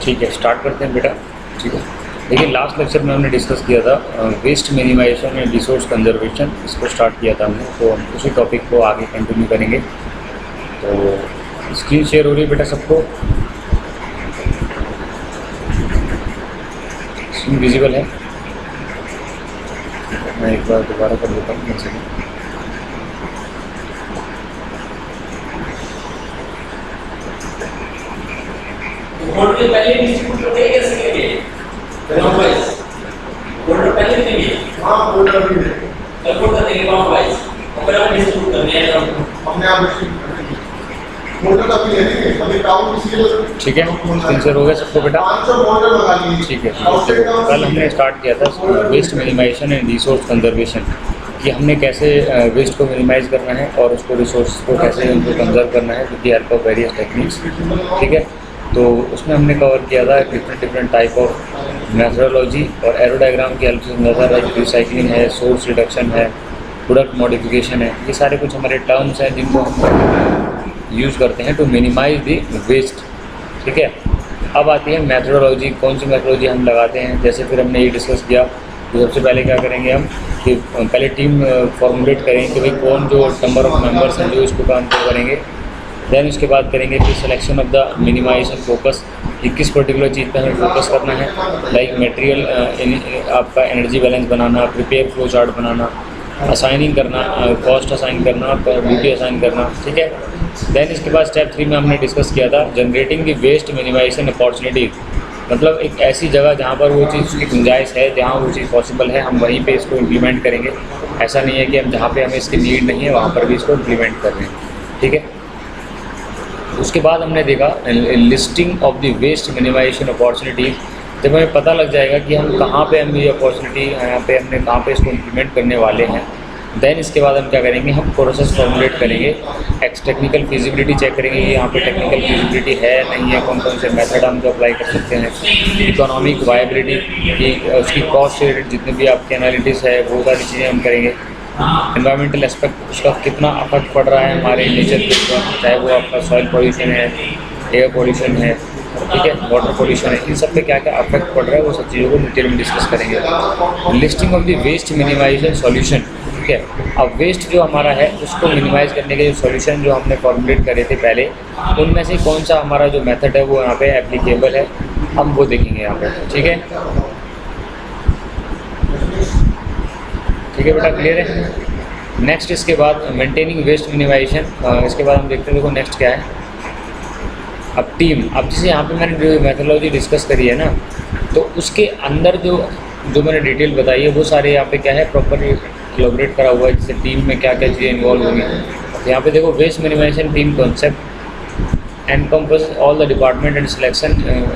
ठीक है, स्टार्ट करते हैं बेटा। ठीक है, देखिए लास्ट लेक्चर में हमने डिस्कस किया था waste minimization and resource conservation, इसको स्टार्ट किया था हमने। तो हम उसी टॉपिक को आगे कंटिन्यू करेंगे। तो स्क्रीन शेयर हो रही है बेटा सबको? स्क्रीन विजिबल है? मैं एक बार दोबारा कर देता हूँ। पहले डिस्ट्रीब्यूट करते हैं कैसे करेंगे? राउंड वाइज फोल्डर पहले देंगे। हां, फोल्डर भी है, फोल्डर देंगे राउंड वाइज और फिर हम डिस्ट्रीब्यूट करने हैं। हमने आप डिस्ट्रीब्यूट करेंगे फोल्डर का भी लेंगे, हमें काउंट इसलिए। ठीक है, स्क्रीन शेयर हो गया सबको बेटा? 500 फोल्डर लगा लिए। ठीक है, कल हमने स्टार्ट किया था waste minimization and resource conservation, कि हमने कैसे वेस्ट को मिनिमाइज़ करना है और उसको रिसोर्स को कैसे उनको कंजर्व करना है with the help of various techniques. ठीक है, तो उसमें हमने कवर किया था डिफरेंट टाइप ऑफ मेथोडोलॉजी और एरो डायग्राम की हेल्प से समझा था। लाइक रिसाइकलिंग है, सोर्स रिडक्शन है, प्रोडक्ट मॉडिफिकेशन है। ये सारे कुछ हमारे टर्म्स हैं जिनको हम यूज़ करते हैं टू मिनिमाइज द वेस्ट। ठीक है, अब आती है मेथोडोलॉजी। कौन सी मेथोडोलॉजी हम लगाते हैं? जैसे फिर हमने ये डिस्कस किया कि सबसे पहले क्या करेंगे हम कि पहले टीम फॉर्मुलेट करेंगे कि भाई कौन जो नंबर ऑफ मेंबर्स हैं जो इसको काम करेंगे। देन उसके बाद करेंगे कि selection of the minimization focus, कि किस पर्टिकुलर चीज़ पर हमें फोकस करना है। लाइक मटेरियल, आपका एनर्जी बैलेंस बनाना, प्रिपेयर फ्लो चार्ट बनाना, असाइनिंग करना, कॉस्ट असाइन करना, ड्यूटी असाइन करना। ठीक है, देन इसके बाद स्टेप 3 में हमने डिस्कस किया था generating the waste minimization opportunities. मतलब एक ऐसी जगह जहाँ पर वो चीज़ की गुंजाइश है, जहाँ वो चीज़ पॉसिबल है, हम वहीं पे इसको इम्प्लीमेंट करेंगे। ऐसा नहीं है कि हम जहाँ पे हमें इसकी नीड नहीं है वहाँ पर भी इसको इम्प्लीमेंट कर रहे हैं। ठीक है, उसके बाद हमने देखा listing of the waste minimization opportunities. जब हमें पता लग जाएगा कि हम कहाँ पे हम ये अपॉर्चुनिटी यहाँ पे हमने कहाँ पे इसको इम्प्लीमेंट करने वाले हैं, देन इसके बाद हम क्या करेंगे, हम प्रोसेस फॉर्मुलेट करेंगे, टेक्निकल फिजिबिलिटी चेक करेंगे कि यहाँ पे टेक्निकल फिजिबिलिटी है नहीं है, कौन कौन से मेथड हम जो अप्लाई कर सकते हैं, इकोनॉमिक वायबिलिटी की उसकी कॉस्ट रिलेटेड जितने भी आपके एनालिटिक्स है वो सारी चीज़ें हम करेंगे। एनवायरमेंटल एस्पेक्ट, उसका कितना अफेक्ट पड़ रहा है हमारे नेचर के ऊपर, चाहे वो आपका सॉइल पॉल्यूशन है, एयर पॉल्यूशन है, ठीक है, वाटर पॉल्यूशन है, इन सब पे क्या क्या अफेक्ट पड़ रहा है वो सब चीज़ों को डिटेल में डिस्कस करेंगे। Listing of the waste minimization solution. ठीक है, अब वेस्ट जो हमारा है उसको मिनिमाइज़ करने के जो सॉल्यूशन जो हमने फॉर्मुलेट करे थे पहले, उनमें से कौन सा हमारा जो मेथड है वो यहाँ पे एप्लीकेबल है, हम वो देखेंगे यहाँ पे। ठीक है, ठीक है बेटा, क्लियर है? नेक्स्ट इसके बाद मेंटेनिंग वेस्ट मिनिमाइजेशन। इसके बाद हम देखते हैं, देखो नेक्स्ट क्या है। अब टीम, अब जैसे यहाँ पे मैंने जो मेथोडोलॉजी डिस्कस करी है ना, तो उसके अंदर जो मैंने डिटेल बताई है वो सारे यहाँ पे क्या है प्रॉपर कोलैबोरेट करा हुआ है। जैसे टीम में क्या क्या चीज़ें इन्वॉल्व होंगी। यहाँ पे देखो waste minimisation team concept encompass all the department and selection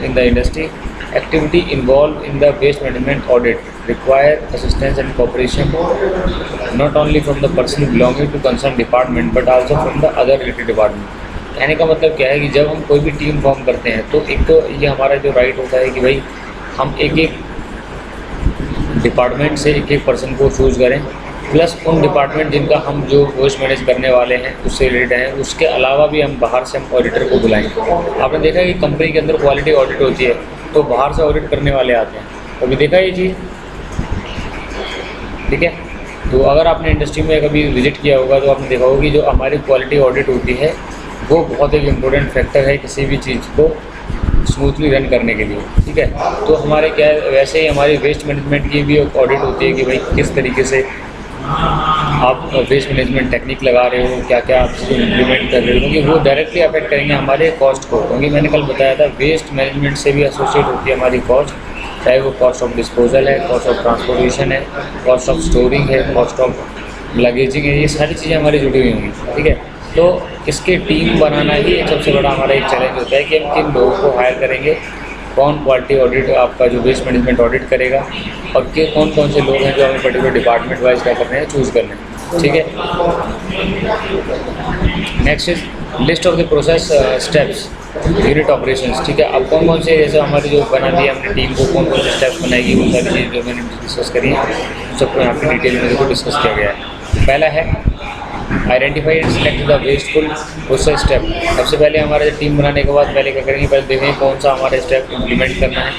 in the industry activity involve in the waste management audit require assistance and cooperation not only from the person belonging to concern department but also from the other related department. कहने का मतलब क्या है कि जब हम कोई भी टीम फॉर्म करते हैं तो एक तो ये हमारा जो राइट होता है कि भाई हम एक एक डिपार्टमेंट से एक एक पर्सन को चूज़ करें, प्लस उन डिपार्टमेंट जिनका हम जो वेस्ट मैनेज करने वाले हैं उससे रिलेटेड हैं, उसके अलावा भी हम बाहर से हम ऑडिटर को बुलाएं। आपने देखा है कि कंपनी के अंदर क्वालिटी ऑडिट होती है तो बाहर से ऑडिट करने वाले आते हैं, कभी देखा ये चीज़? ठीक है, तो अगर आपने इंडस्ट्री में कभी विजिट किया होगा तो आपने देखा होगा कि जो हमारी क्वालिटी ऑडिट होती है वो बहुत एक इम्पोर्टेंट फैक्टर है किसी भी चीज़ को स्मूथली रन करने के लिए। ठीक है, तो हमारे क्या है, वैसे ही हमारी वेस्ट मैनेजमेंट की भी एक ऑडिट होती है कि भाई किस तरीके से आप वेस्ट मैनेजमेंट टेक्निक लगा रहे हो, क्या क्या आप चीज़ें इम्प्लीमेंट कर रहे हो, क्योंकि वो डायरेक्टली अफेक्ट करेंगे हमारे कॉस्ट को। क्योंकि मैंने कल बताया था वेस्ट मैनेजमेंट से भी एसोसिएट होती है हमारी कॉस्ट, चाहे वो कॉस्ट ऑफ डिस्पोजल है, कॉस्ट ऑफ ट्रांसपोर्टेशन है, कॉस्ट ऑफ स्टोरिंग है, कॉस्ट ऑफ लगेजिंग है, ये सारी चीज़ें हमारी जुड़ी हुई होंगी। ठीक है, तो इसके टीम बनाना ही एक सबसे बड़ा हमारा एक चैलेंज होता है कि हम किन लोगों को हायर करेंगे, कौन क्वालिटी ऑडिट आपका जो वेस्ट मैनेजमेंट ऑडिट करेगा, और के कौन कौन से लोग हैं जो हमें पर्टिकुलर डिपार्टमेंट वाइज क्या करने हैं, चूज़ करने हैं। ठीक है, next is list of the process steps unit operations. ठीक है, अब कौन कौन से जैसे हमारी जो बना दी हमने टीम को, कौन कौन से स्टेप्स बनाएगी, वो सारी चीज़ जो मैंने डिस्कस करी है सबको यहाँ पे डिटेल में देखो डिस्कस किया गया है। पहला है identify and select the wasteful process step. सबसे पहले हमारा टीम बनाने के बाद पहले क्या करेंगे, पहले देखेंगे कौन सा हमारा स्टेप इम्प्लीमेंट करना है।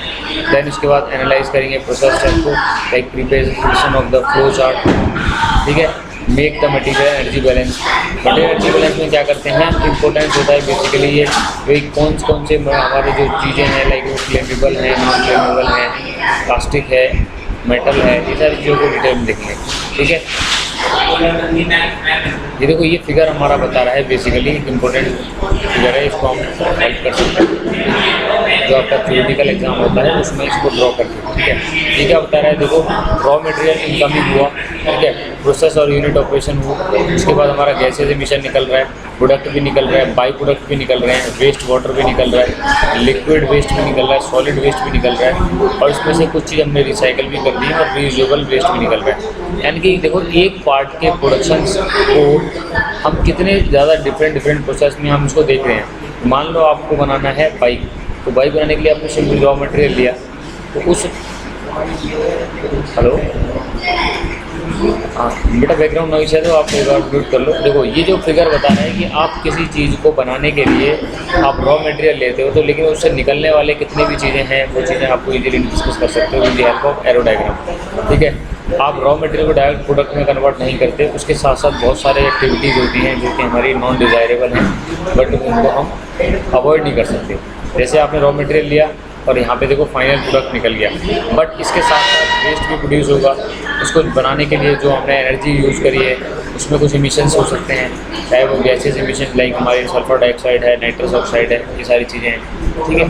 देन उसके बाद एनालाइज करेंगे प्रोसेस स्टेप को, like preparation of the flow chart, ठीक है। Make the material energy balance. Material energy balance में क्या करते हैं, इंपॉर्टेंस होता है बेसिकली ये वही कौन से हमारे जो चीज़ें हैं, लाइक वो फ्लेमेबल हैं, नॉन फ्लेमेबल हैं, प्लास्टिक है, मेटल है, ये सारी चीज़ों को डिटेल में देखेंगे, ठीक है। ये देखो ये फिगर हमारा बता रहा है बेसिकली इम्पोर्टेंट फिगर है, इसको हम हेल्प कर सकते हैं जो आपका थ्योरेटिकल एग्जाम होता है उसमें इसको ड्रॉ करके, ठीक है। ये क्या बता रहा है, देखो रॉ मटेरियल इनकमिंग हुआ, ठीक है, प्रोसेस और यूनिट ऑपरेशन हुआ, उसके बाद हमारा गैसेज एमिशन निकल रहा है, प्रोडक्ट भी निकल रहा है, बाई प्रोडक्ट भी निकल रहे हैं, वेस्ट वाटर भी निकल रहा है, लिक्विड वेस्ट भी निकल रहा है, सॉलिड वेस्ट भी निकल रहा है, और इसमें से कुछ चीज़ हमने रिसाइकल भी कर दी है और रीयूजेबल वेस्ट भी निकल रहा है। यानी कि देखो एक पार्ट के प्रोडक्शन को हम कितने ज़्यादा डिफरेंट प्रोसेस में हम इसको देख रहे हैं। मान लो आपको बनाना है बाइक, तो बाइक बनाने के लिए आपने सिंपल रॉ मटेरियल लिया, तो उस हेलो हाँ बेटा बैकग्राउंड नॉइस है तो आप एक बार म्यूट कर लो। देखो ये जो फिगर बता रहा है कि आप किसी चीज़ को बनाने के लिए आप रॉ मटेरियल लेते हो, तो लेकिन उससे निकलने वाले कितनी भी चीज़ें हैं वो चीज़ें आपको इजीली डिस्कस कर सकते हो with the help of arrow diagram, ठीक है। आप रॉ मटेरियल को डायरेक्ट प्रोडक्ट में कन्वर्ट नहीं करते, उसके साथ साथ बहुत सारे एक्टिविटीज़ होती हैं जो कि हमारी नॉन डिज़ायरेबल हैं, बट उनको हम अवॉइड नहीं कर सकते। जैसे आपने रॉ मटेरियल लिया और यहाँ पे देखो फाइनल प्रोडक्ट निकल गया, बट इसके साथ साथ वेस्ट भी प्रोड्यूस होगा। उसको बनाने के लिए जो हमने एनर्जी यूज़ करी है उसमें कुछ इमिशंस हो सकते हैं, चाहे वो गैसेज इमिशन लाइक हमारे सल्फर डाइऑक्साइड है, नाइट्रस ऑक्साइड है, ये सारी चीज़ें हैं, ठीक है,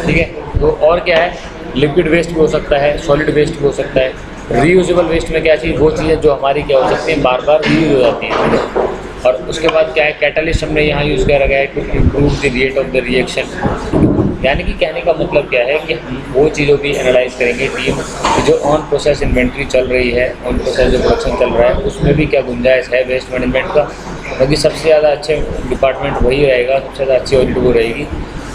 ठीक है। तो और क्या है, लिक्विड वेस्ट भी हो सकता है, सॉलिड वेस्ट भी हो सकता है। रीयूजेबल वेस्ट में क्या चीज़, वो चीज़ें जो हमारी क्या हो सकती हैं, बार बार रीयूज हो जाती हैं। और उसके बाद क्या है, कैटलिस्ट हमने यहाँ यूज़ करा गया है to improve the rate of the reaction. यानी कि कहने का मतलब क्या है कि हम वो चीज़ों की एनालाइज करेंगे टीम कि जो ऑन प्रोसेस इन्वेंट्री चल रही है, ऑन प्रोसेस जो प्रोडक्शन चल रहा है उसमें भी क्या गुंजाइश है वेस्ट मैनेजमेंट का। क्योंकि सबसे ज़्यादा अच्छे डिपार्टमेंट वही रहेगा, सबसे ज़्यादा अच्छी ऑडिट वो रहेगी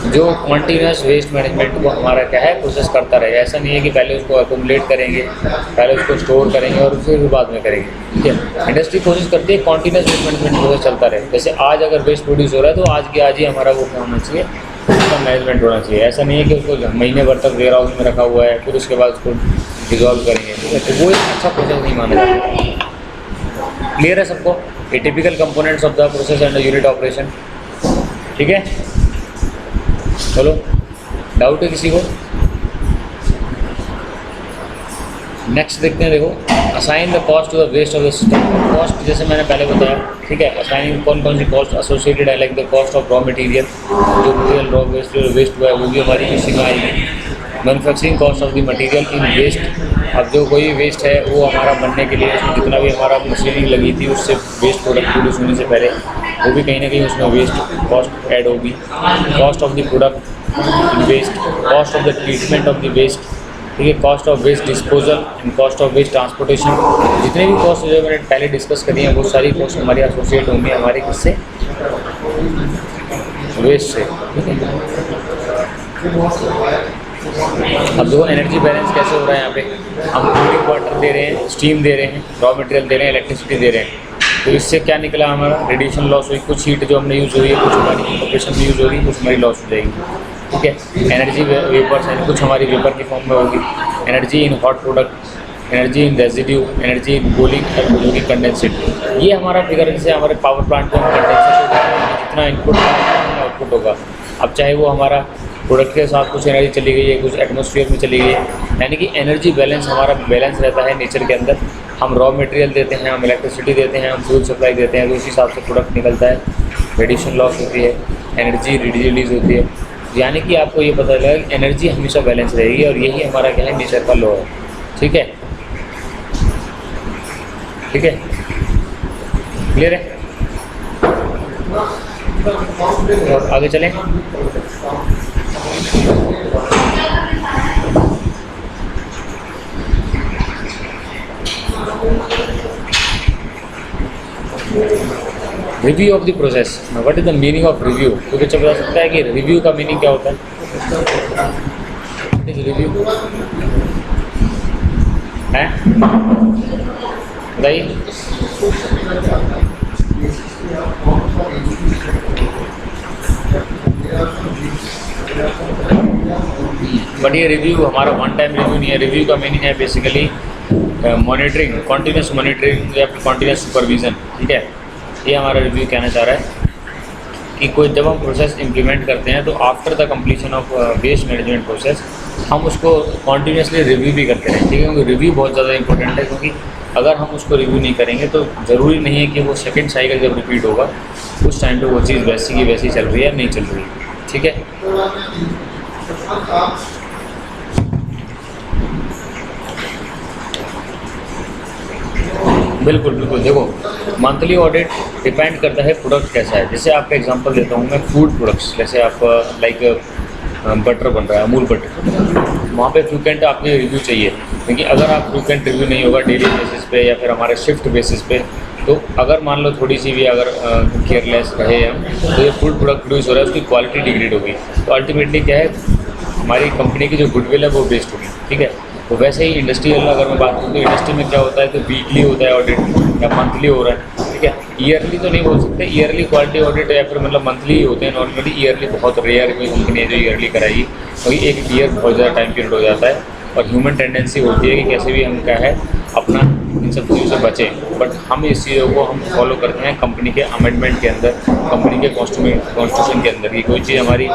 जो कॉन्टीन्यूस वेस्ट मैनेजमेंट को हमारा क्या है प्रोसेस करता रहेगा। ऐसा नहीं है कि पहले उसको अकोमोडेट करेंगे, पहले उसको स्टोर करेंगे और फिर बाद में करेंगे, ठीक है। इंडस्ट्री कोशिश करती है कॉन्टीन्यूस वेस्ट मैनेजमेंट प्रोसेस चलता रहे। जैसे आज अगर वेस्ट प्रोड्यूस हो रहा है तो आज के आज ही हमारा वो क्या होना चाहिए, उसका मैनेजमेंट होना चाहिए। ऐसा नहीं है कि उसको महीने भर तक वेयर हाउस में रखा हुआ है फिर उसके बाद उसको डिजॉल्व करेंगे, ठीक है, तो वो एक अच्छा प्रोसेस नहीं माना जाता। क्लियर है सबको, ये typical components of the process and unit operation, ठीक है। चलो डाउट है किसी को? नेक्स्ट देखते हैं। देखो assign the cost to the waste of the system. Cost जैसे मैंने पहले बताया, ठीक है, असाइनिंग कौन कौन सी कॉस्ट एसोसिएटेड है, like the cost of raw material, जो मटेरियल रॉ वेस्ट हुआ है वो भी हमारी इसी में आएगी। Manufacturing cost of the material in waste. अब जो कोई वेस्ट है वो हमारा बनने के लिए उसमें जितना भी हमारा मशीनिंग लगी थी उससे वेस्ट प्रोडक्ट प्रोड्यूस होने से पहले वो भी कहीं ना कहीं उसमें वेस्ट कॉस्ट ऐड होगी। Cost of the product in waste, cost of the treatment of the waste, ठीक है, cost of waste disposal and cost of waste transportation. जितने भी कॉस्ट जो मैंने पहले डिस्कस करी हैं वो सारी कॉस्ट हमारी एसोसिएट होंगी हमारे किससे, वेस्ट से, ठीक है। अब देखो एनर्जी बैलेंस कैसे हो रहा है, यहाँ पे हम कूलिंग वाटर दे रहे हैं, स्टीम दे रहे हैं, रॉ मटेरियल दे रहे हैं, इलेक्ट्रिसिटी दे रहे हैं, तो इससे क्या निकला हमारा, रेडिएशन लॉस हुई। कुछ हीट जो हमने यूज़ हुई है कुछ हमारी ऑपरेशन में यूज़ हो रही है, कुछ हमारी लॉस हो जाएगी, ठीक है। एनर्जी वेपर्स हैं, कुछ हमारी वेपर की फॉर्म में होगी। Energy in hot product, energy in residue, energy in cooling और जो कि कंडेंसेट। ये हमारा फिगर से हमारे पावर प्लांट को हम कंडेंसेट जितना इनपुट आउटपुट होगा। अब चाहे वो हमारा प्रोडक्ट के साथ कुछ एनर्जी चली गई है, कुछ एटमॉस्फेयर में चली गई है, यानी कि एनर्जी बैलेंस हमारा बैलेंस रहता है नेचर के अंदर। हम रॉ मटेरियल देते हैं, हम इलेक्ट्रिसिटी देते हैं, हम फ्यूल सप्लाई देते हैं, तो उस हिसाब से प्रोडक्ट निकलता है। रेडिएशन लॉस होती है, एनर्जी रिलीज होती है, यानी कि आपको ये पता चलेगा कि एनर्जी हमेशा बैलेंस रहेगी और यही हमारा क्या है, नेचर का लॉ है, ठीक है, ठीक है, क्लियर है। और आगे चलें। Review of the process. What is the meaning of review? तो बच्चा बता सकता है कि रिव्यू का मीनिंग क्या होता है? व्हाट इज रिव्यू है, बताइए। बट ये रिव्यू हमारा वन टाइम रिव्यू नहीं है। रिव्यू का मीनिंग है बेसिकली मॉनिटरिंग, कॉन्टीन्यूस मॉनिटरिंग या फिर कॉन्टीन्यूस सुपरविज़न। ठीक है, ये हमारा रिव्यू कहना चाह रहा है कि कोई जब हम प्रोसेस इंप्लीमेंट करते हैं तो after the completion of waste management process हम उसको कॉन्टीन्यूसली रिव्यू भी करते रहें। ठीक है, क्योंकि रिव्यू बहुत ज़्यादा इंपॉर्टेंट है, क्योंकि अगर हम उसको रिव्यू नहीं करेंगे तो ज़रूरी नहीं है कि वो सेकंड साइकिल जब रिपीट होगा उस टाइम पे वो चीज़ वैसी की वैसी चल रही है नहीं चल रही है। ठीक है, बिल्कुल बिल्कुल। देखो, मंथली ऑडिट डिपेंड करता है प्रोडक्ट कैसा है। जैसे आपका एग्जांपल देता हूँ मैं, फूड प्रोडक्ट्स, जैसे आप लाइक बटर बन रहा है, अमूल बटर, वहाँ पे फ्रीक्वेंट आपके रिव्यू चाहिए। क्योंकि अगर आप फ्रीक्वेंट रिव्यू नहीं होगा डेली बेसिस पे या फिर हमारे शिफ्ट बेसिस पे, तो अगर मान लो थोड़ी सी भी अगर केयरलेस रहे हम, तो ये फूड प्रोडक्ट प्रोड्यूस हो रहा है उसकी क्वालिटी डिग्रेड होगी। तो अल्टीमेटली क्या है, हमारी कंपनी की जो गुडविल है वो वेस्ट होगी। ठीक है, तो वैसे ही इंडस्ट्रियल अगर मैं बात करूँ तो इंडस्ट्री में क्या होता है, तो वीकली होता है ऑडिट या मंथली हो रहा है। ठीक है, ईयरली तो नहीं बोल सकते, ईयरली क्वालिटी ऑडिट या फिर मतलब मंथली ही होते हैं नॉर्मली। ईयरली बहुत रेयर कोई कंपनी है जो ईयरली कराएगी, क्योंकि एक ईयर बहुत ज़्यादा टाइम पीरियड हो जाता है और ह्यूमन टेंडेंसी होती है कि कैसे भी हम क्या है अपना इन सब चीज़ों से बचें। बट हम इस चीज़ों को हम फॉलो करते हैं कंपनी के अमेंडमेंट के अंदर, कंपनी के कॉन्स्टिट्यूशन के अंदर। की कोई चीज़ हमारी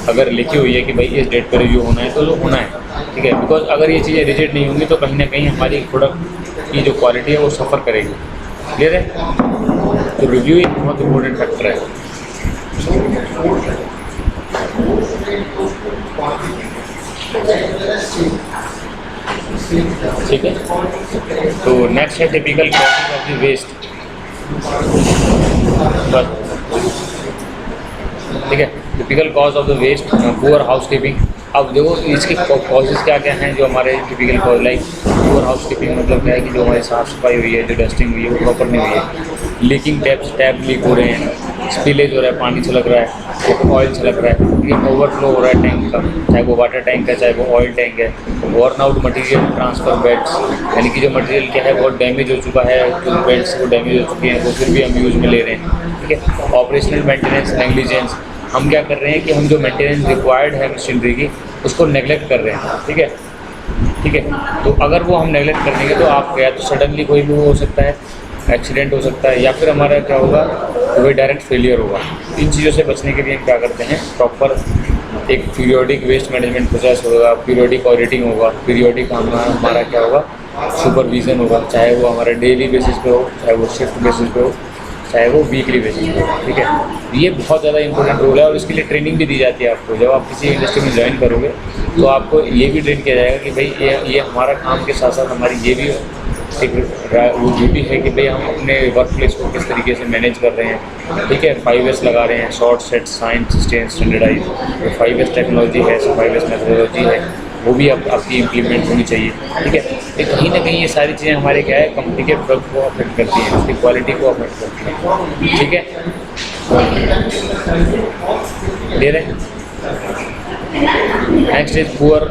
अगर लिखी हुई है कि भाई इस डेट पर रिव्यू होना है तो होना है। ठीक है, बिकॉज अगर ये चीज़ें रिजेक्ट नहीं होंगी तो कहीं ना कहीं हमारी प्रोडक्ट की जो क्वालिटी है वो सफ़र करेगी। क्लियर है? तो रिव्यू एक बहुत इंपॉर्टेंट फैक्टर है। ठीक है, तो नेक्स्ट है typical causes of the waste. बस, ठीक है, typical cause of the waste, poor housekeeping. अब देखो इसके कॉजेज़ क्या क्या हैं जो हमारे typical cause, like poor housekeeping मतलब क्या है कि जो हमारी साफ़ सफाई हुई है, जो डस्टिंग हुई है वो प्रॉपर नहीं हुई है, लीकिंग टैप लीक हो रहे हैं, स्पिलेज हो रहा है, पानी छलक रहा है, ऑयल छलक रहा है, ये ओवरफ्लो हो रहा है टैंक का, चाहे वो वाटर टैंक है चाहे वो ऑयल टैंक है, worn out material transfer beds, यानी कि जो मटीरियल क्या है बहुत डैमेज हो चुका है, जो बेड्स वो डैमेज हो चुके हैं वो फिर भी हम यूज़ में ले रहे हैं। ठीक है, ऑपरेशनल मेंटेनेंस नेग्लिजेंस, हम क्या कर रहे हैं कि हम जो मेंटेनेंस रिक्वायर्ड है मशीनरी की उसको नेगलेक्ट कर रहे हैं। ठीक है, ठीक है, तो अगर वो हम नेगलेक्ट कर देंगे तो आप क्या, तो सडनली कोई भी वो हो सकता है, एक्सीडेंट हो सकता है, या फिर हमारा क्या होगा, कोई डायरेक्ट फेलियर होगा। इन चीज़ों से बचने के लिए हम क्या करते हैं, प्रॉपर एक पीरियोडिक वेस्ट मैनेजमेंट प्रोसेस होगा, पीरियोडिक ऑडिटिंग होगा, पीरियोडिक हमारा क्या होगा, सुपरविज़न होगा, चाहे वो हमारा डेली बेसिस पे हो, चाहे वो शिफ्ट बेसिस पे हो, चाहे वो वीकली बेसिस पे हो। ठीक है, ये बहुत ज़्यादा इंपॉर्टेंट रोल है और इसके लिए ट्रेनिंग भी दी जाती है आपको। जब आप किसी इंडस्ट्री में ज्वाइन करोगे तो आपको ये भी ट्रेन किया जाएगा कि भाई ये हमारा काम के साथ साथ हमारी ये भी एक वो ड्यूटी है कि भाई हम अपने वर्क प्लेस को किस तरीके से मैनेज कर रहे हैं। ठीक है, 5S लगा रहे हैं, sort set, shine, sustain, standardize, जो 5S टेक्नोलॉजी है, 5S मेथोडोलॉजी है, वो भी आपकी इम्प्लीमेंट होनी चाहिए। ठीक है, तो कहीं ना कहीं ये सारी चीज़ें हमारे क्या है, कंपनी के प्रोडक्ट को अफेक्ट करती हैं, उसकी क्वालिटी को अफेक्ट करती हैं। ठीक है, ले रहे next is poor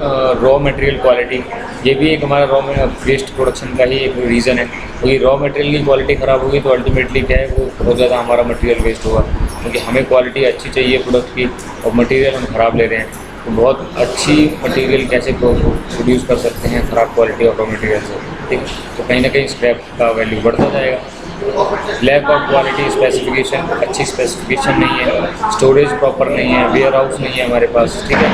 raw material quality. ये भी एक हमारा रॉ वेस्ट प्रोडक्शन का ही एक रीज़न है, क्योंकि रॉ मटेरियल की क्वालिटी ख़राब होगी तो अल्टीमेटली क्या है, वो बहुत ज़्यादा हमारा मटेरियल वेस्ट होगा, क्योंकि हमें क्वालिटी अच्छी चाहिए प्रोडक्ट की और मटेरियल हम ख़राब ले रहे हैं। तो बहुत अच्छी मटेरियल कैसे प्रोड्यूस कर सकते हैं ख़राब क्वालिटी ऑफ रॉ मटेरियल से। ठीक, तो कहीं ना कहीं स्क्रैप का वैल्यू बढ़ता जाएगा। लैक ऑफ क्वालिटी स्पेसिफिकेशन, अच्छी स्पेसिफिकेशन नहीं है, स्टोरेज प्रॉपर नहीं है, वेयर हाउस नहीं है हमारे पास। ठीक है,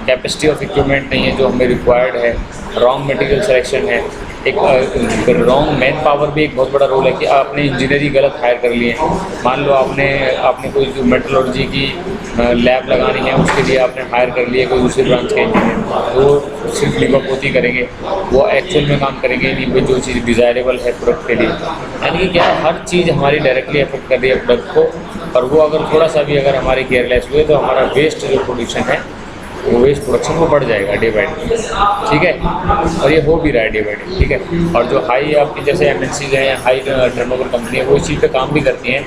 कैपेसिटी ऑफ इक्विपमेंट नहीं है जो हमें रिक्वायर्ड है, रॉन्ग मटेरियल सिलेक्शन है, एक रॉन्ग मैन पावर भी एक बहुत बड़ा रोल है कि आपने इंजीनियरिंग गलत हायर कर लिए हैं। मान लो आपने कोई जो मेट्रोलॉजी की लैब लगानी है उसके लिए आपने हायर कर लिए कोई दूसरी ब्रांच के इंजीनियर, वो सिर्फ लिपापोती करेंगे, वो एक्चुअल में काम करेंगे नहीं, वो जो चीज़ डिज़ायरेबल है प्रोडक्ट के लिए। यानी कि क्या है, हर चीज़ हमारी डायरेक्टली अफेक्ट कर रही है प्रोडक्ट को, और वो अगर थोड़ा सा भी अगर हमारे केयरलेस हुए तो हमारा वेस्ट जो प्रोडक्शन है वो वेस्ट प्रोडक्शन वो बढ़ जाएगा डे बाई डे। ठीक है, और ये हो भी रहा है डे बाई डे। ठीक है, और जो हाई आपकी जैसे MNCs हैं, हाई टर्नओवर कंपनी है, वो इस चीज़ पे काम भी करती हैं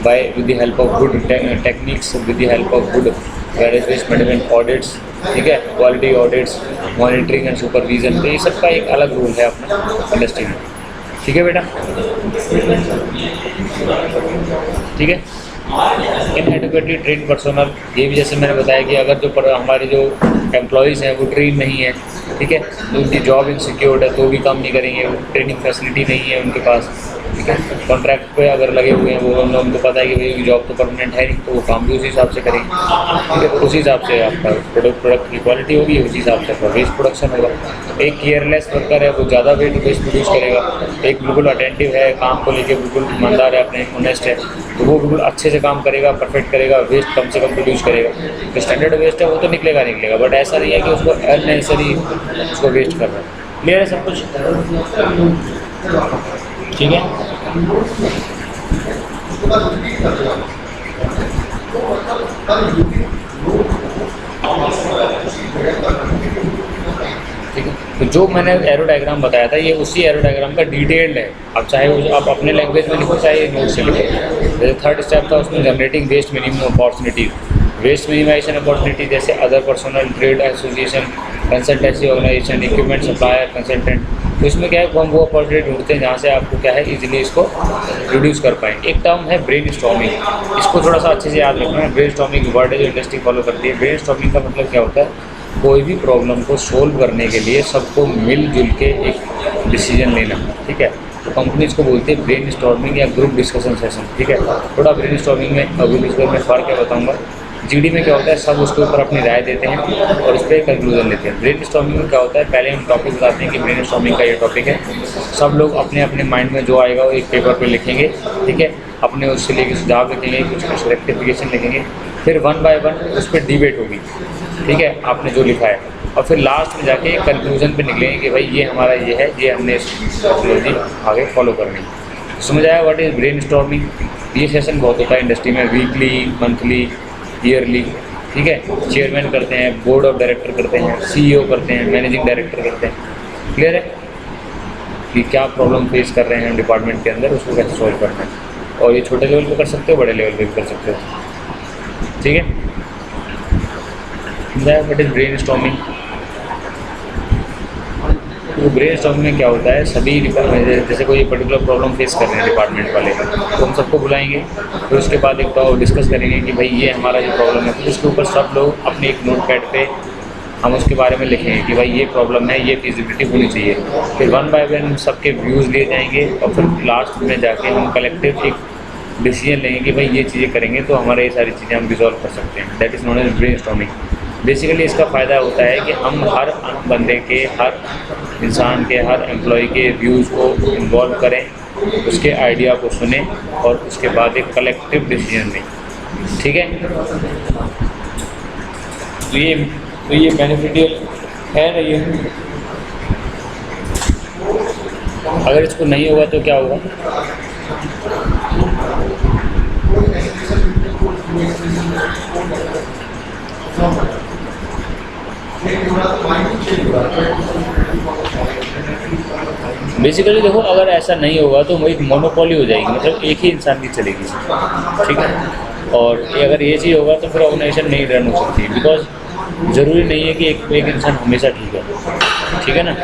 by with the help of good techniques, with the help of good waste management audits. ठीक है, quality audits, monitoring and supervision, तो ये सब का एक अलग रोल है अपना इंडस्ट्री में। ठीक है बेटा, ठीक है। इनएडुकेटली ट्रेन पर्सनल, ये भी जैसे मैंने बताया कि अगर जो हमारे जो एम्प्लॉयज़ हैं वो ट्रेन नहीं है, ठीक है, तो उनकी जॉब इनसिक्योर्ड है तो भी काम नहीं करेंगे, ट्रेनिंग फैसिलिटी नहीं है उनके पास, ठीक है। कॉन्ट्रैक्ट पे अगर लगे हुए हैं वो, उनको पता है कि भाई जॉब तो परमानेंट है नहीं, तो वो काम भी उसी हिसाब से करेंगे, ठीक है। तो उसी हिसाब से आपका प्रोडक्ट की क्वालिटी होगी, उसी हिसाब से आपका वेस्ट प्रोडक्शन होगा। एक केयरलेस वर्कर है वो ज़्यादा वेस्ट प्रोड्यूस करेगा, एक बिल्कुल अटेंटिव है, काम को लेके बिल्कुल ईमानदार है, अपने ऑनेस्ट है, तो वो बिल्कुल अच्छे से काम करेगा, परफेक्ट करेगा, वेस्ट कम से कम प्रोड्यूस करेगा। जो स्टैंडर्ड वेस्ट है वो तो निकलेगा, बट ऐसा नहीं है कि उसको अननेसेसरी उसको वेस्ट कर रहा है। क्लियर है सब कुछ, ठीक है। ठीक है, तो जो मैंने एरो डायग्राम बताया था ये उसी एरो डायग्राम का डिटेल्ड है। अब चाहे वो आप अपने लैंग्वेज में लिखो चाहे नोट से लिखो। जैसे थर्ड स्टेप था उसमें generating waste minimum opportunities, waste minimisation opportunity, जैसे other personal, trade association, consultancy organisation, equipment supplier, consultant. तो इसमें क्या है, हम वो अपॉर्चुनिटी ढूंढते हैं जहाँ से आपको क्या है इजीली इसको रिड्यूस कर पाएँ। एक टर्म है ब्रेन स्टॉर्मिंग, इसको थोड़ा सा अच्छे से याद रखना है। ब्रेन स्टॉर्मिंग वर्ड है जो इंडस्ट्री फॉलो करती है। ब्रेन स्टॉर्मिंग का मतलब क्या होता है, कोई भी प्रॉब्लम को सोल्व करने के लिए सबको मिलजुल के एक डिसीजन लेना, ठीक है। तो कंपनीज को बोलते हैं ब्रेन स्टॉर्मिंग या ग्रुप डिस्कशन सेशन, ठीक है। थोड़ा ब्रेन स्टॉर्मिंग में अभी में फ़र्क है बताऊंगा। जीडी में क्या होता है, सब उसके ऊपर अपनी राय देते हैं और उस पर कंक्लूजन लेते हैं। ब्रेन स्टॉर्मिंग में क्या होता है, पहले हम टॉपिक बताते हैं कि ब्रेन स्टॉर्मिंग का ये टॉपिक है, सब लोग अपने अपने माइंड में जो आएगा वो एक पेपर पे लिखेंगे, ठीक है। अपने उससे लेके सुझाव लिखेंगे, कुछ रेक्टिफिकेशन लिखेंगे, फिर वन बाय वन उस पर डिबेट होगी, ठीक है, आपने जो लिखा है, और फिर लास्ट में जाके कंक्लूजन पे निकलेंगे कि भाई ये हमारा ये है, ये हमने इस टेक्नोलॉजी आगे फॉलो करनी है। समझ आया व्हाट इज़ ब्रेन स्टॉर्मिंग। ये सेशन बहुत होता है इंडस्ट्री में, वीकली, मंथली, ईयरली, ठीक है। चेयरमैन करते हैं, बोर्ड ऑफ डायरेक्टर करते हैं, सीईओ करते हैं, मैनेजिंग डायरेक्टर करते हैं। क्लियर है कि क्या प्रॉब्लम फेस कर रहे हैं डिपार्टमेंट के अंदर, उसको कैसे सॉल्व करना है। और ये छोटे लेवल पे कर सकते हो, बड़े लेवल पे भी कर सकते हो, ठीक है। What is brain storming. तो ब्रेन स्टॉर्मिंग में क्या होता है, सभी जैसे कोई पर्टिकुलर प्रॉब्लम फेस कर रहे हैं डिपार्टमेंट वाले, तो हम सबको बुलाएंगे, फिर उसके बाद एक बार डिस्कस करेंगे कि भाई ये हमारा जो प्रॉब्लम है, फिर उसके ऊपर सब लोग अपने एक नोट पैड पे हम उसके बारे में लिखेंगे कि भाई ये प्रॉब्लम है, ये फिजिबिलिटी होनी चाहिए। फिर वन बाय वन सबके व्यूज़ लिए जाएंगे और फिर लास्ट में जाके हम कलेक्टिव एक डिसीजन लेंगे कि भाई ये चीज़ें करेंगे तो हमारे ये सारी चीज़ें हम रिजॉल्व कर सकते हैं। That is known as brainstorming. Basically इसका फ़ायदा होता है कि हम हर बंदे के, हर इंसान के, हर एम्प्लॉय के व्यूज़ को इन्वॉल्व करें, उसके आइडिया को सुने और उसके बाद एक कलेक्टिव डिसीजन लें, ठीक है। तो ये बेनिफिशियल है ना ये। अगर इसको नहीं होगा तो क्या होगा, बेसिकली देखो, अगर ऐसा नहीं होगा तो एक मोनोपोली हो जाएगी, मतलब एक ही इंसान की चलेगी, ठीक है। और अगर ये चीज़ होगा तो फिर ऑर्गेनाइजेशन नहीं रन हो सकती, बिकॉज ज़रूरी नहीं है कि एक इंसान हमेशा ठीक है ना।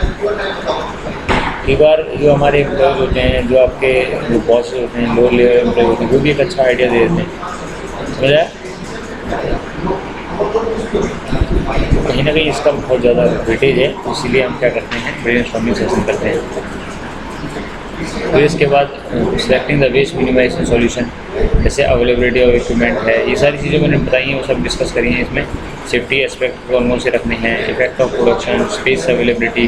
एक बार जो हमारे एम्प्लॉयज़ होते हैं, जो आपके जो बॉस होते हैं, लोअर लेवल एम्प्लॉय होते हैं, वो भी एक अच्छा आइडिया दे देते हैं, समझा। कहीं ना कहीं इसका बहुत ज़्यादा वेटेज है, तो इसीलिए हम क्या करते हैं, ब्रेन स्टॉर्मिंग सेशन करते हैं। फिर इसके बाद selecting the waste minimization solution, जैसे अवेलेबिलिटी ऑफ इक्विपमेंट है, ये सारी चीज़ें मैंने बताई हैं, वो सब डिस्कस करी हैं इसमें। सेफ्टी एस्पेक्ट कौन से रखने हैं, effect of production, space availability,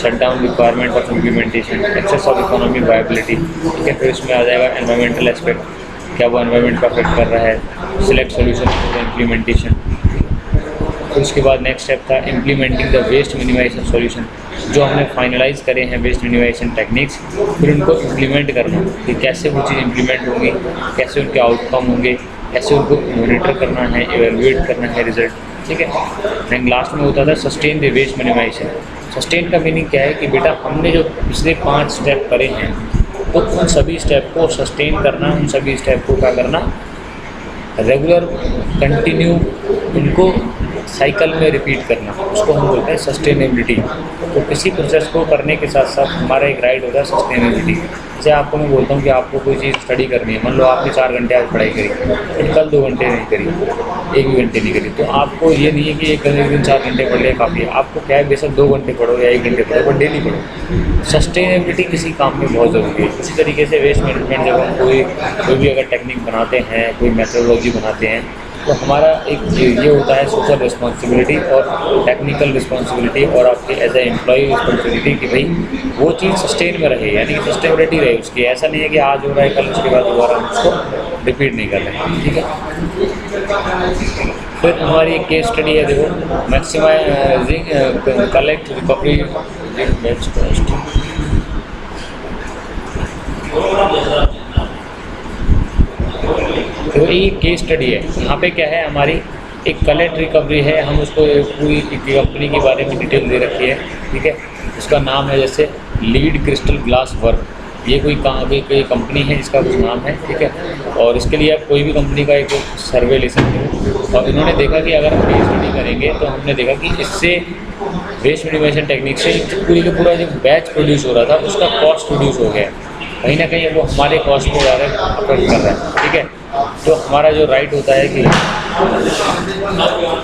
shutdown requirement of implementation, access of economic viability, ठीक है। फिर इसमें आ जाएगा एनवायरमेंटल एस्पेक्ट, क्या वो एनवायरमेंट को अफेक्ट कर रहा है, सिलेक्ट सोल्यूशन फॉर इम्प्लीमेंटेशन। फिर उसके बाद नेक्स्ट स्टेप था implementing the waste minimization solution, जो हमने फाइनलाइज करे हैं वेस्ट मिनिमाइजेशन टेक्निक्स, फिर उनको इम्प्लीमेंट करना कि कैसे वो चीज़ इम्प्लीमेंट होंगी, कैसे उनके आउटकम होंगे, कैसे उनको मॉनिटर करना है, एवेलुएट करना है रिजल्ट, ठीक है। एंड लास्ट में होता था sustain the waste minimization. Sustain का मीनिंग क्या है कि बेटा हमने जो पिछले 5 स्टेप करे हैं, तो उन सभी स्टेप को सस्टेन करना, उन सभी स्टेप को क्या करना, रेगुलर कंटिन्यू उनको साइकिल में रिपीट करना, उसको हम बोलते हैं सस्टेनेबिलिटी। तो किसी प्रोसेस को करने के साथ साथ हमारा एक राइट होता है सस्टेनेबिलिटी। जैसे आपको मैं बोलता हूँ कि आपको कोई चीज़ स्टडी करनी है, मान लो आपने 4 घंटे आज पढ़ाई करी, फिर कल 2 घंटे नहीं करी, 1 भी घंटे नहीं करी, तो आपको ये नहीं है कि एक दिन 4 घंटे पढ़ लिया काफ़ी है। आपको क्या है, बेशक 2 घंटे पढ़ो या 1 घंटे पढ़ो, बट डेली पढ़ो। सस्टेनेबिलिटी किसी काम में बहुत ज़रूरी है। उसी तरीके से वेस्ट मैनेजमेंट जब हम कोई भी अगर टेक्निक बनाते हैं, कोई मेथोडोलॉजी बनाते हैं, तो हमारा एक ये होता है सोशल रिस्पॉन्सिबिलिटी और टेक्निकल रिस्पॉन्सिबिलिटी और आपके एज ए एम्प्लॉय रिस्पॉन्सिबिलिटी कि भाई वो चीज़ सस्टेन में रहे, यानी कि सस्टेनेबिलिटी रहे उसकी। ऐसा नहीं है कि आज हो रहा है कल उसके बाद दोबारा हम उसको रिपीट नहीं कर रहे हैं, ठीक है। फिर हमारी एक केस स्टडी है, देखो, maximizing collect recovery best cost. तो ये केस स्टडी है। यहाँ पे क्या है, हमारी एक कलेक्ट रिकवरी है, हम उसको पूरी कंपनी के बारे में डिटेल दे रखी है, ठीक है। उसका नाम है जैसे लीड क्रिस्टल ग्लास वर्क, ये कोई कंपनी है जिसका कुछ नाम है, ठीक है। और इसके लिए आप कोई भी कंपनी का एक सर्वे ले सकते हो। और इन्होंने देखा कि अगर हम केस स्टडी करेंगे तो हमने देखा कि इससे वेस्ट मिनिमाइजेशन टेक्निक से पूरी का पूरा जो बैच प्रोड्यूस हो रहा था उसका कॉस्ट प्रोड्यूस हो गया, कहीं ना कहीं वो हमारे कॉस्ट को ज़्यादा अफेक्ट कर रहा है, ठीक है। तो हमारा जो राइट होता है कि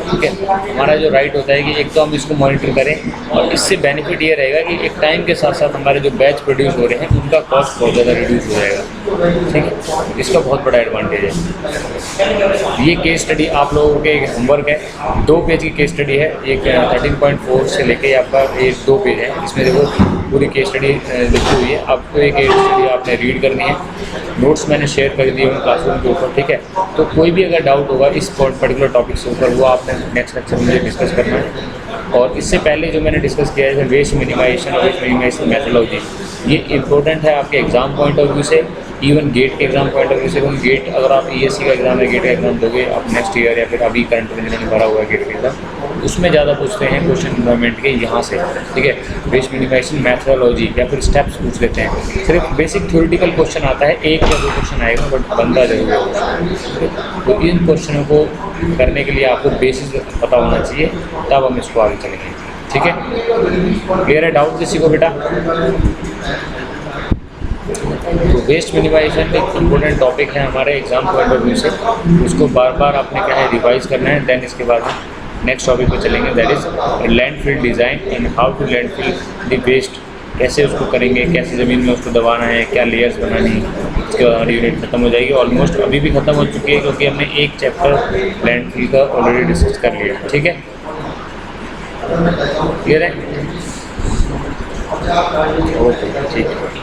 ठीक है, हमारा जो राइट होता है कि एक तो हम इसको मॉनिटर करें, और इससे बेनिफिट ये रहेगा कि एक टाइम के साथ साथ हमारे जो बैच प्रोड्यूस हो रहे हैं उनका कॉस्ट बहुत ज़्यादा रिड्यूस हो जाएगा, ठीक है। इसका बहुत बड़ा एडवांटेज है। ये केस स्टडी आप लोगों के होमवर्क है, 2 पेज की केस स्टडी है। ये 13.4 से लेके आपका ये 2 पेज है, इसमें देखो पूरी केस स्टडी लिखी हुई है। आपको एक केस स्टडी आपने रीड करनी है, नोट्स मैंने शेयर कर दिए हैं क्लासरूम के ऊपर, ठीक है। तो कोई भी अगर डाउट होगा इस पर्टिकुलर टॉपिक से ऊपर, वो आपने नेक्स्ट लेक्चर में डिस्कस करना है। और इससे पहले जो मैंने डिस्कस किया है वेस्ट मिनिमाइजेशन और वेस्ट मिनिमाइजेशन मेथोडोलॉजी, ये इंपॉर्टेंट है आपके एग्जाम पॉइंट ऑफ व्यू से, इवन गेट के एग्जाम पॉइंट ऑफ व्यू से। गेट अगर आप ESC का एग्जाम है, गेट का एग्जाम दोगे आप नेक्स्ट ईयर, या फिर अभी करंट में जिन्होंने भरा हुआ है गेट का एग्जाम, उसमें ज़्यादा पूछते हैं क्वेश्चन इन्वायरमेंट के यहाँ से, ठीक है। वेस्ट मिनिमाइजेशन मेथोडोलॉजी या फिर स्टेप्स पूछ लेते हैं। सिर्फ बेसिक थ्योरेटिकल क्वेश्चन आता है, 1 या 2 क्वेश्चन आएगा, बट बनता जरूर है क्वेश्चन। तो इन क्वेश्चनों को करने के लिए आपको बेसिस पता होना चाहिए, तब हम इसको आगे चलेंगे, ठीक है। क्लियर है डाउट किसी को बेटा? तो वेस्ट मिनिमाइजेशन एक इम्पोर्टेंट टॉपिक है हमारे एग्जाम पॉइंट ऑफ व्यू से, उसको बार बार आपने क्या है रिवाइज करना है। देन इसके बाद हम नेक्स्ट टॉपिक पे चलेंगे, that is landfill design and how to landfill the waste. कैसे उसको करेंगे, कैसे ज़मीन में उसको दबाना है, क्या लेयर्स बनानी है। उसके बाद हमारी यूनिट खत्म हो जाएगी, ऑलमोस्ट अभी भी खत्म हो चुकी है, क्योंकि हमने एक चैप्टर लैंडफिल का ऑलरेडी डिस्कस कर लिया, ठीक है। क्लियर है? ओके, ठीक है।